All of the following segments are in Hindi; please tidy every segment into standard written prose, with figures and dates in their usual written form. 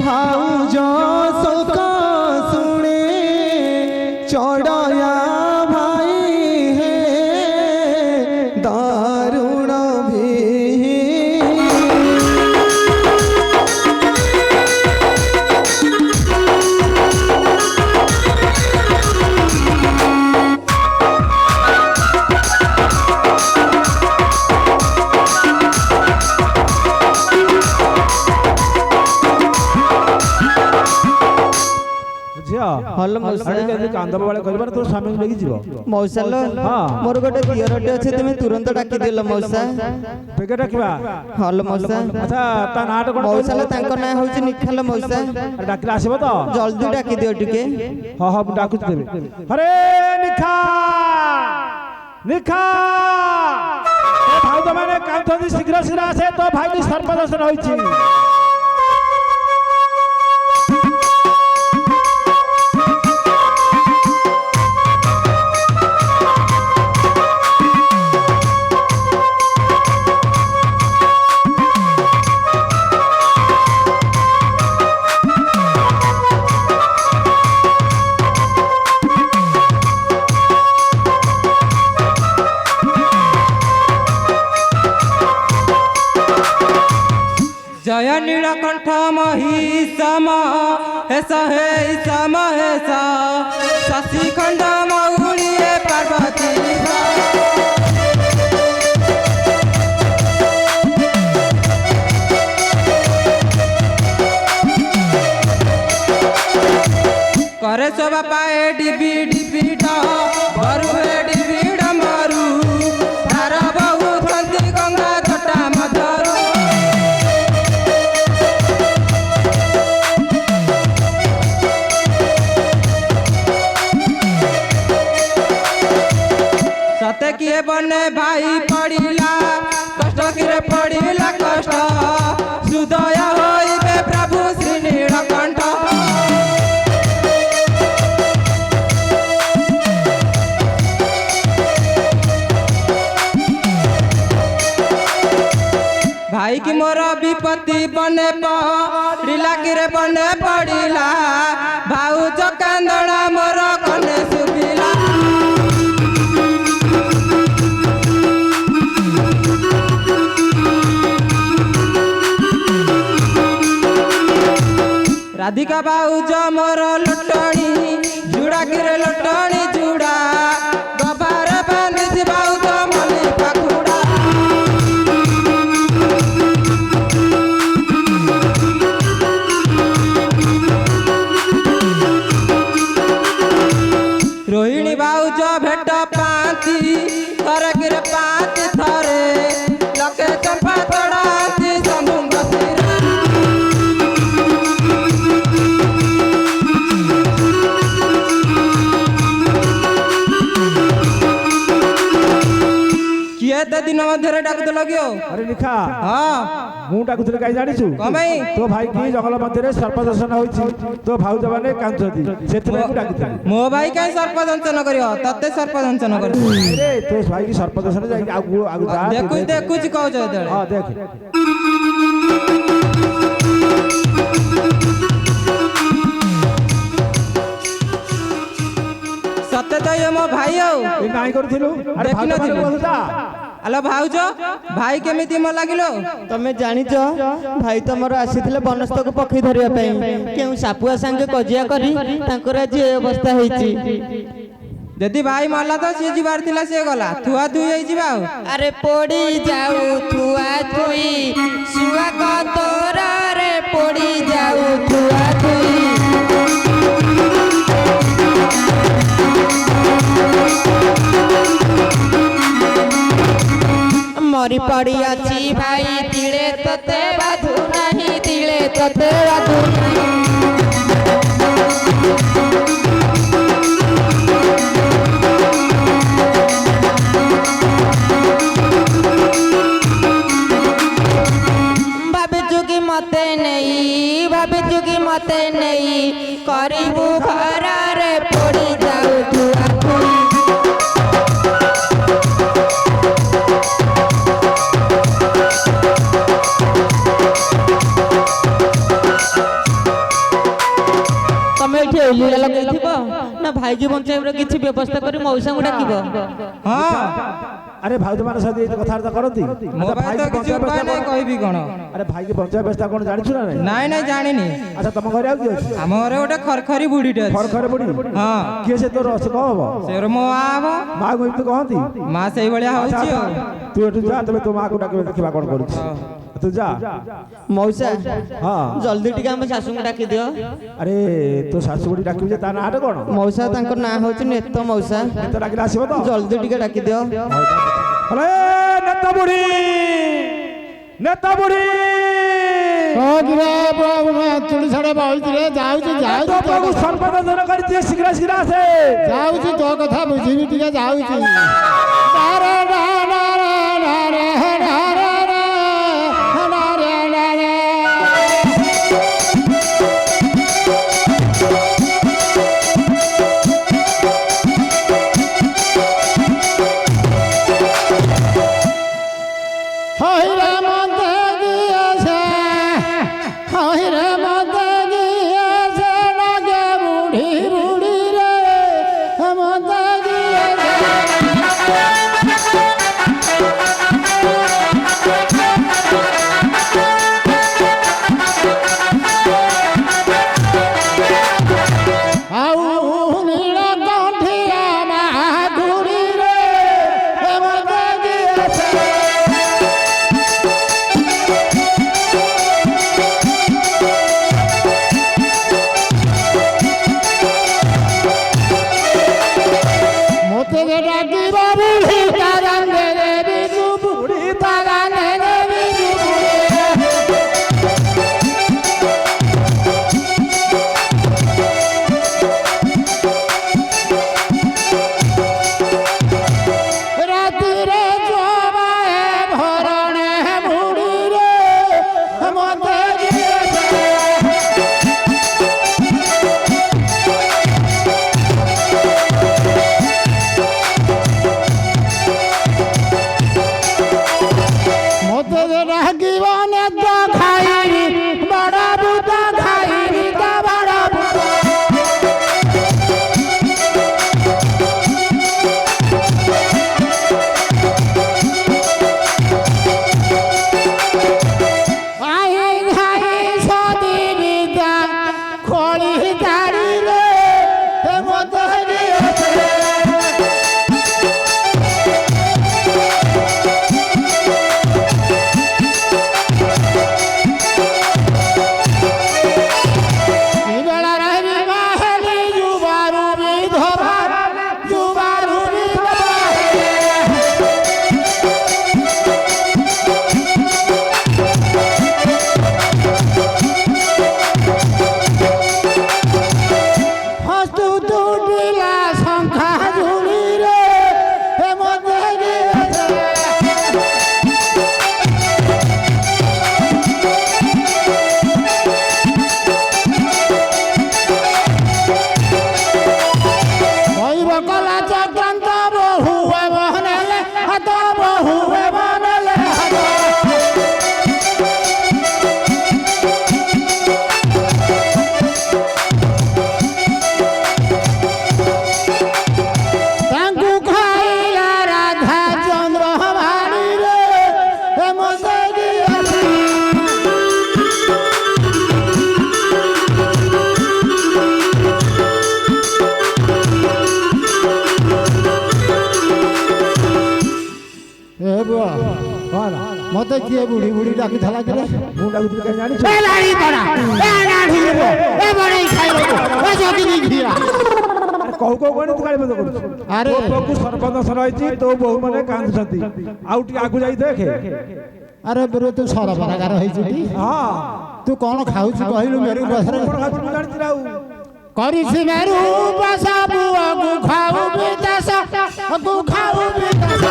भाउज शोक शुणे चढ़या भाई है दारुण भी हलो मौसा कांदब वाले करबार तो स्वामी लेगी जीवो मौसा लो मोर गोटे दियरटे अछि तुमे तुरंत डाकी देलो मौसा पेके डाकिबा हलो मौसा अच्छा ता नाट कोन मौसा लो तांको ना होछि निखाल मौसा डाकिला आसीबो तो जल्दी डाकी दियो टिके हां हां डाकु देबे अरे निखा निखा ए भाई तो माने कांथदी शीघ्र शीघ्र आसे तो भाई की सर्पदर्शन होइछि जय नीलकंठ महिषम हेसा हेसा महेशा शशिखंड मौलिए पार्वती करे शोभा पाए डिबी डिबी डरू डिबी डमरू धारा बहु कंदी गंगा घटा मधरू सते किए बने भाई पड़िला कष्ट किरे पड़िला कष्ट सुदय होइबे प्रभु श्री नीलकंठ भाई की मोर विपत्ति बने पड़िला किरे बने पड़िला भाउज कांदणा मोर कने सुबिला राधिका बाउज मोर लुटणी जुड़ा किरे लुटणी जुड़ा गबार बांधी बाउज मली पाखुड़ा रोहिणी बाउज भेट पाती थरे किरे पाती थरे लके चंपा तड़ाती शंभुंग सिरा केते दिन मध्य डाक दे लगियो अरे निखा हां मु डाकुथले काई जानिछु कमाई तो भाई की जंगल मध्य सर्पदर्शन होइछि तो भाउज माने कांथदी सेतले मु डाकिथले मो भाई काई सर्पदंशन करियो तते सर्पदंशन करियो अरे तो भाई की सर्पदर्शन जाई आगु आगु जा देखु देखु छि कहौ छ हां देख सत्य तो ये मो भाई हो ए नाही करथिलु अरे देखि भाउज नथिलु बोलता हेलो भाउज भाई केमिति म लागिलो तमे जानिच भाई तमर आसीथिले बनस्तक पखी धरिया पई केउ सापुआ संगे कजिया करी तांकर आज ए अवस्था हेची यदि भाई मरला तो से जीवार थिला से गला थुआ थुई होई जीवा अरे पोड़ी जाऊ थुआ थुई सुआ को तोरा रे पोड़ी जाऊ थुआ थुई मरी पड़ी अच्छी भाई तिले तते बाधु नहीं तिले तते बाधु नहीं भाभी चुकी मते नहीं करीबू घर रे पड़ी जाऊ थुआ ଏଲିଡ଼ା ଲଗେଇଥିବ ନା ଭାଇକି ବଞ୍ଚାଇବାର କିଛି ବ୍ୟବସ୍ଥା କରି ମଉସାଙ୍କୁ ଡାକିବ। ହଁ ଆରେ ଭାଉଜ ମାନେ ସହିତ ଏଇ କଥାବାର୍ତ୍ତା କରନ୍ତି। ମୋ ପାଇଁ ତ କିଛି ଉପାୟ ନାହିଁ, କହିବି କ'ଣ? ଆରେ ଭାଇକି ବଞ୍ଚାଇବା ବ୍ୟବସ୍ଥା କ'ଣ ଜାଣିଛୁ ନା ନାଇଁ? ନାଇଁ ନାଇଁ ଜାଣିନି। ଆଚ୍ଛା ତମ ଘରେ ଆଉ କିଏ ଅଛି? ଆମ ଘରେ ଗୋଟେ ଖରଖରି ବୁଢୀଟେ ଅଛି। ଖରଖରେ ବୁଢୀ? ହଁ। କିଏ ସେ ତୋର ସେ କଣ ହବ? ସେ ମୋ ମା ହବ। ମା କୁ ଏମିତି କହନ୍ତି? ମା ସେଇଭଳିଆ ହଉଛି ଆଉ। ତୁ ଏଠୁ ଯା, ତମେ ତୋ ମାକୁ ଡାକିବ, ଦେଖିବା କ'ଣ କରୁଛି। ତୁ ଯା। ମଉସା ହଁ ଜଲ୍ଦି ଟିକେ ଆମ ଶାଶୁଙ୍କୁ ଡାକି ଦିଅ। ଆରେ ତୋ ଶାଶୁ ବୁଢୀ ଡାକିବୁ ଯେ ତା ନାଁଟା କ'ଣ? ମଉସା ତାଙ୍କ ନାଁ ହଉଛି ନେତ ମଉସା। ଏତ ଡାକିଲେ ଆସିବ ତ? ଜଲ୍ଦି ଟିକେ ଡାକି ଦିଅ। ଆରେ ନେତା ବୁଢୀ, ନେତା ବୁଢୀ ଚୁଡ଼ି ଛାଡ ବହିଥିରେ ଯାଉଛି ପ୍ରଭୁ ସର୍ବଦର୍ଶନ କରିଛି, ଶୀଘ୍ର ଶୀଘ୍ର ଆସେ। ଯାଉଛି ତୋ କଥା ବୁଝିବି ଟିକେ ଯାଉଛି। मते किए बुढ़ी बुढ़ी डाकी थला के मु डाकुती के जानि ए लाड़ी तोरा ए लाड़ी ए बड़े खाइलो ए जोगी नी घिया अरे कहू कहू कोन तू गाड़ी बंद कर अरे प्रभु सर्वनाश रहिची तो बहु माने कांदछंती आउटी आगु जाई देखे अरे बेरो तू सरबरागार होई छी हां तू कोन खाउ छी कहिलु मेरु बसरे कोन खाउ तू जानि राउ करी छी मेरु बसा बुआ गु खाउ बितास गु खाउ बितास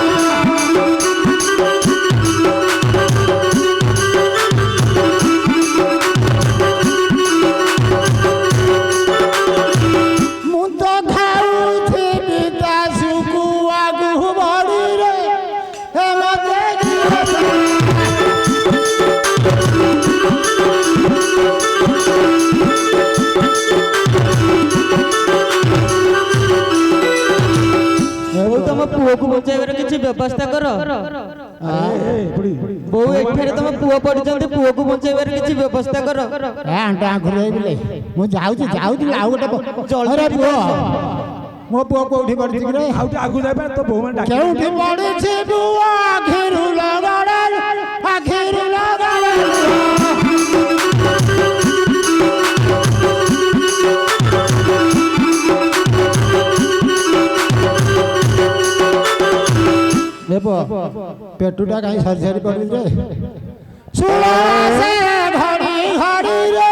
ବ୍ୟବସ୍ଥା କର ବୁଢୀ ବୋଉ ଏଠାରେ ତମ ପୁଅ ପଡିଛନ୍ତି ପୁଅକୁ ବଞ୍ଚେଇବାର କିଛି ବ୍ୟବସ୍ଥା କର ଆଣ୍ଟା ଆଖୁରୁ ହେଇବିଲେ ମୁଁ ଯାଉଛି ଆଉ ଗୋଟେ ଜଲ୍ଦି ପୁଅ ମୋ ପୁଅ କୋଉଠି ପଡିଛି ରେ ଆଉ ଟିକେ ଆଗକୁ ଯାଇପାରେ ତ ବୋହୂ ମାନେ କେଉଁଠି ପଡିଛି ପୁଅ ଆଖିରୁ पेटुटा कहीं सरी पड़ी रे घड़ी घड़ी रे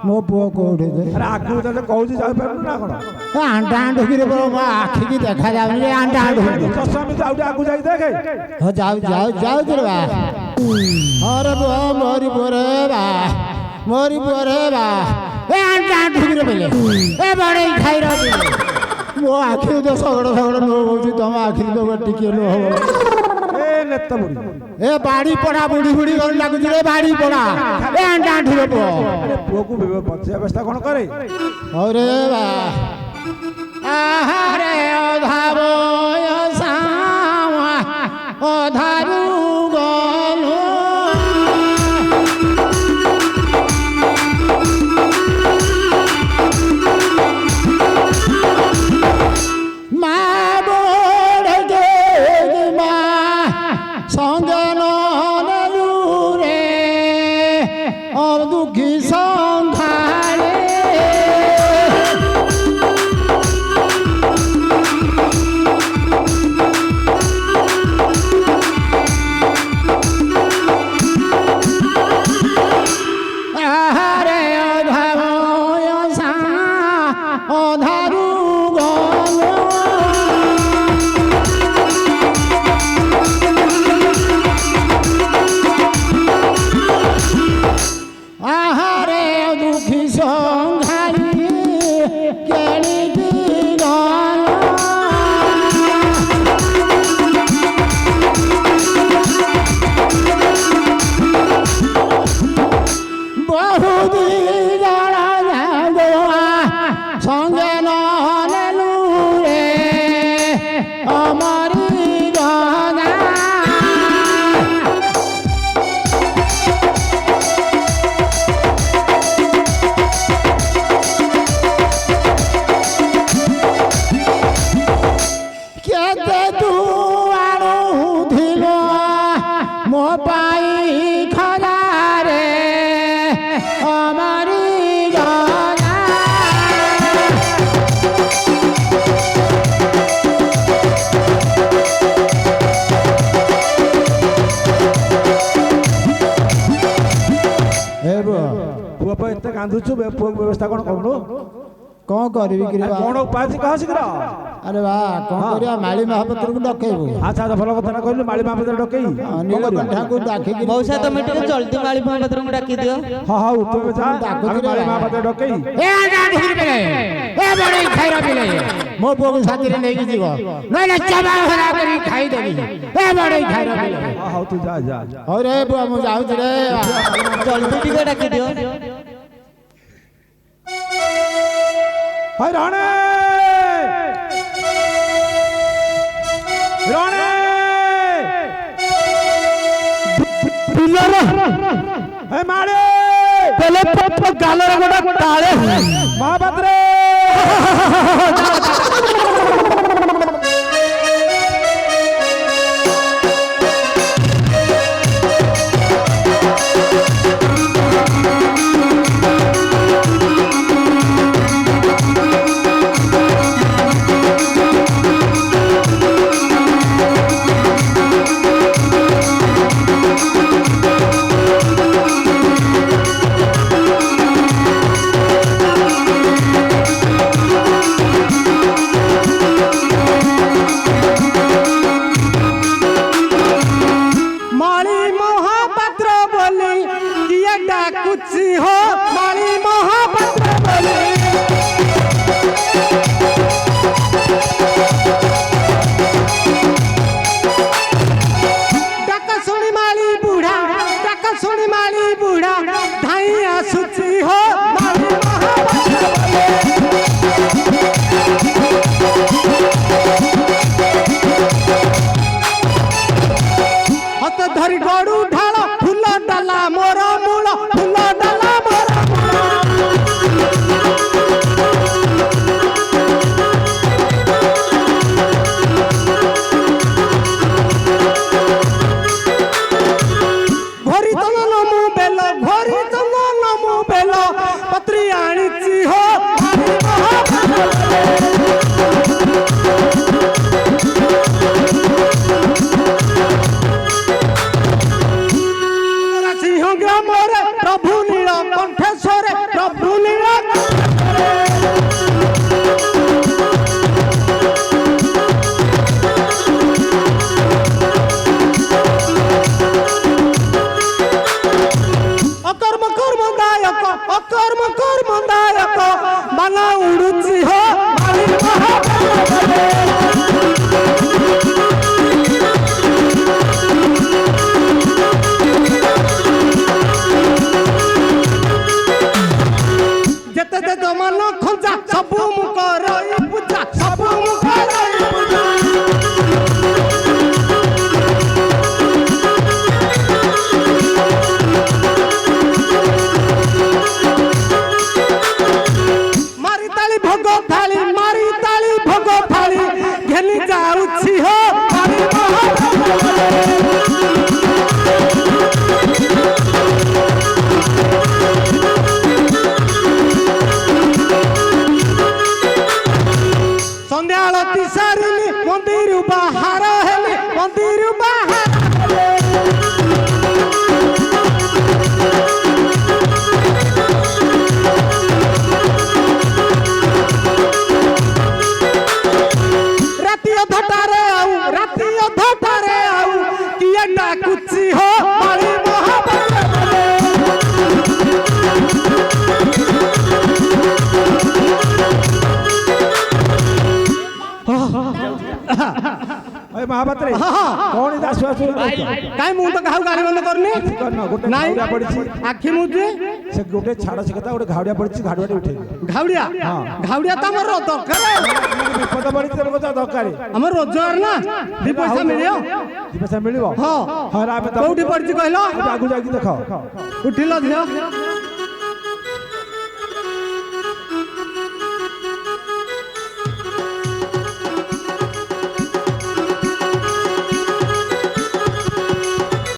मो पुओ कौटे ଆଗକୁ ତାହେଲେ କହୁଛି ଯାଇପାରୁନି ନା କଣ आंटा आंटुकी मो आखि की देखा जाऊनी आंटा आंटुकी ଚଷମା ବି ଆଉ ଟିକେ ଆଗକୁ ଯାଇ ଦେଖେ हो जाऊ रे बा अरे बुआ मोरी पोरे बा ए आंटा आंटुकी रे बेले ए बड़े खाई रही मो आखि तो सगड़ नो होची तम आखि तो टिके नो हो ଏ ନେତା ବୁଢୀ ए बाड़ी पड़ा बुढ़ी कर लागु रे बाड़ी पड़ा ए आंटा आंटुकी पुओ ପୁଅକୁ ବଞ୍ଚିବା ବ୍ୟବସ୍ଥା କ'ଣ କରେ अरे बा आहारे ओधारो सावा ओधारू गलो मा बोड़ गे मा संगन नलू रे अब दुखी संघारे आहारे अधारो सा अधारू गलो आहारे दुखी संघारी केली गलो बहुत संगे नलू रे अमरी गना केते तू आनुधिल मो पाई खरा रे अमरी गना ପୁଅ ପାଇଁ ଏତେ କାନ୍ଦୁଛୁ ପୁଅ ବ୍ୟବସ୍ଥା କ'ଣ କରୁନୁ कौन करी କ'ଣ ଉପାୟ କହ ଶୀଘ୍ର अरे वाह कौन करिया माली महापत्र को डकेबू ଆଚ୍ଛା ଆଚ୍ଛା ଭଲ କଥା କହିଲୁ ମାଳି ମାପତ୍ର ଡକେଇ नीलकंठा को डाकी ମଉସା ତମେ ଟିକେ ଜଲ୍ଦି ମାଳି ମହାପାତ୍ରଙ୍କୁ ଡାକି ଦିଅ ହଁ ହଉ ତୁମେ ଯା ଆମେ ମାଳି ମାପତ୍ର ଡକେଇ ए आंटा ढुकरी बेले ए बड़े खाइरा बेले मो पुओ को साथी रे नेकी जीवो नइले चबा हरा करी खाई देबी ए बड़े खाइरा बेले ହଁ ହଉ ତୁ ଯା ଯା अरे बुआ मु जाऊ रे ଜଲ୍ଦି ଟିକେ ଡାକି ଦିଅ ହାय ରାଣେ ରାଣେ ହେ ମାଳେ पहले पप गालर गोटा ताळे ମହାପାତ୍ରେ मन खंजा सबु मु करई पूजा सबु मु करई पूजा मारी ताली भोग थाली मारी ताली भोग थाली घेनी जाउछि हो मारी संध्या आलती सारिली मंदिर बाहर हेली मंदिर बाहर राती अधटारे आऊ किए डाकुची हो मारी महापात्र कौन आसु आसु काई मु तो काहू गाड़ी बंद करनी गोटे नहीं घाउड़िया पड़ी आखि मुद्रे से गोटे छाड़ से कथा गोटे घाउड़िया पड़ी घाड़ुआ उठे घाउड़िया घाउड़िया तो हमर दरकार विपद पड़ी तेरे को दरकार हमर रोजगार ना दी पैसा मिलियो पैसा मिलिबो हां हां रा कोठी पड़ी कहलो आगु जाकी देखो उठिलो धियो